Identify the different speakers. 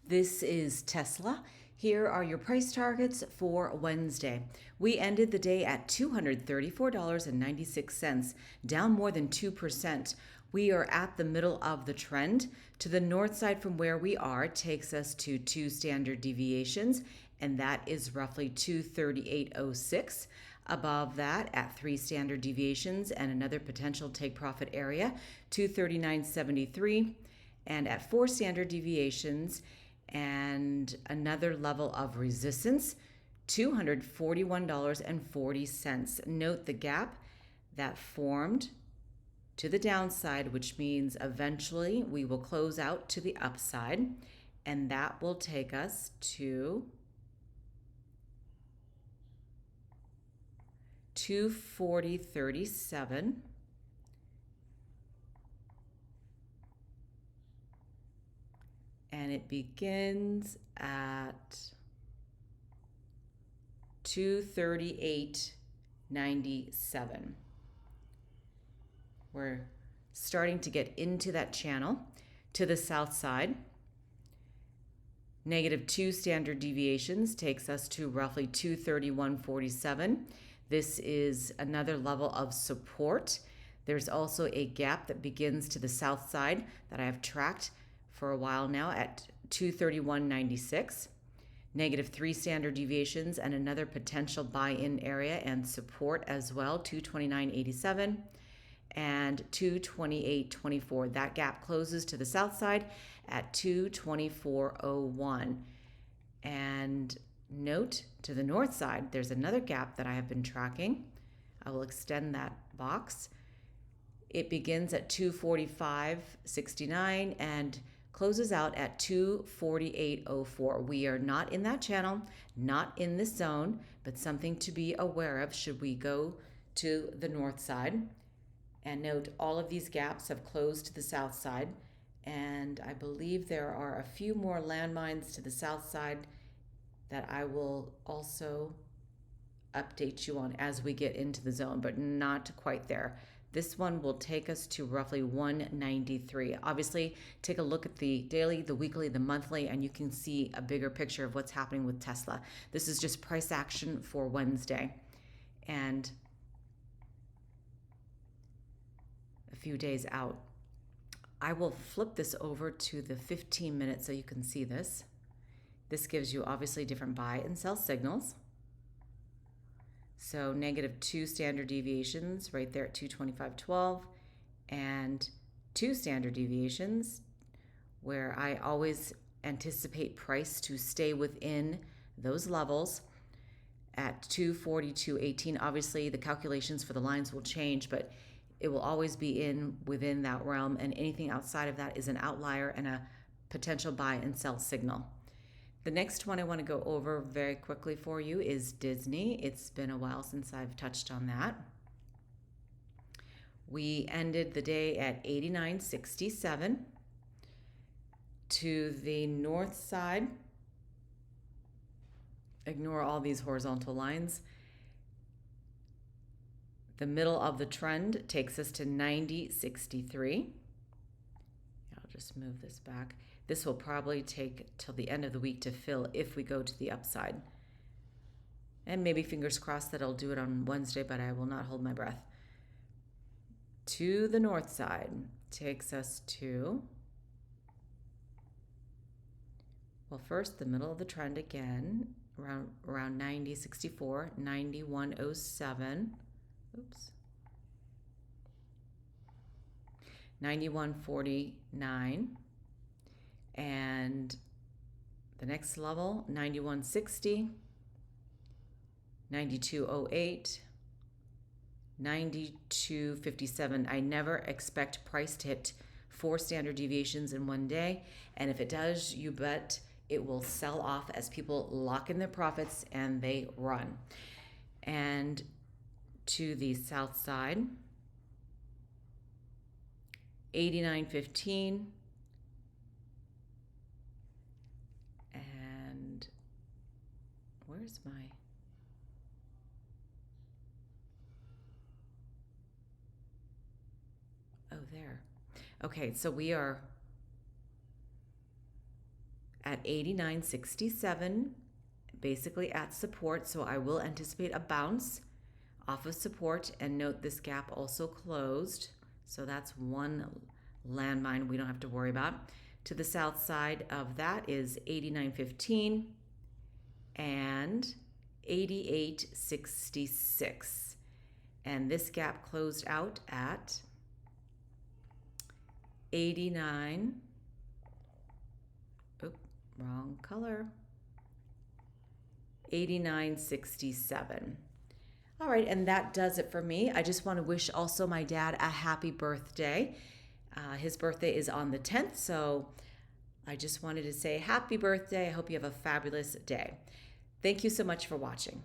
Speaker 1: This is Tesla. Here are your price targets for Wednesday. We ended the day at $234.96, down more than 2%. We are at the middle of the trend. To the north side from where we are takes us to 2 standard deviations, and that is roughly 238.06. Above that, at 3 standard deviations and another potential take profit area, 239.73. And at 4 standard deviations and another level of resistance, $241.40. Note the gap that formed to the downside, which means eventually we will close out to the upside, and that will take us to 240.37. And it begins at 238.97. We're starting to get into that channel. To the south side, -2 standard deviations takes us to roughly 231.47. This is another level of support. There's also a gap that begins to the south side that I have tracked for a while now at 231.96. -3 standard deviations and another potential buy-in area and support as well, 229.87 and 228.24. That gap closes to the south side at 224.01. And note to the north side, there's another gap that I have been tracking. I will extend that box. It begins at 245.69 and closes out at 248.04. We are not in that channel, not in this zone, but something to be aware of should we go to the north side. And note all of these gaps have closed to the south side, and I believe there are a few more landmines to the south side that I will also update you on as we get into the zone, but not quite there. This one will take us to roughly 193. Obviously, take a look at the daily, the weekly, the monthly, and you can see a bigger picture of what's happening with Tesla. This is just price action for Wednesday. And a few days out. I will flip this over to the 15 minutes so you can see this. This gives you obviously different buy and sell signals. So -2 standard deviations right there at 225.12 and 2 standard deviations where I always anticipate price to stay within those levels at 242.18. Obviously the calculations for the lines will change, but it will always be within that realm, and anything outside of that is an outlier and a potential buy and sell signal. The next one I want to go over very quickly for you is Disney. It's been a while since I've touched on that. We ended the day at 89.67. To the north side, ignore all these horizontal lines. The middle of the trend takes us to 90.63. I'll just move this back. This will probably take till the end of the week to fill if we go to the upside. And maybe fingers crossed that I'll do it on Wednesday, but I will not hold my breath. To the north side takes us to, well, first the middle of the trend again, around 90.64, 91.07. Oops. 91.49. And the next level, 91.60, 92.08, 92.57. I never expect price to hit 4 standard deviations in one day. And if it does, you bet it will sell off as people lock in their profits and they run. And to the south side, 89.15, and where's my, oh, there. Okay, so we are at at 89.67, basically at support. So I will anticipate a bounce off of support, and note this gap also closed. So that's one landmine we don't have to worry about. To the south side of that is 89.15 and 88.66. And this gap closed out at 89. Oop, wrong color. 89.67. All right, and that does it for me. I just want to wish also my dad a happy birthday. His birthday is on the 10th, so I just wanted to say happy birthday. I hope you have a fabulous day. Thank you so much for watching.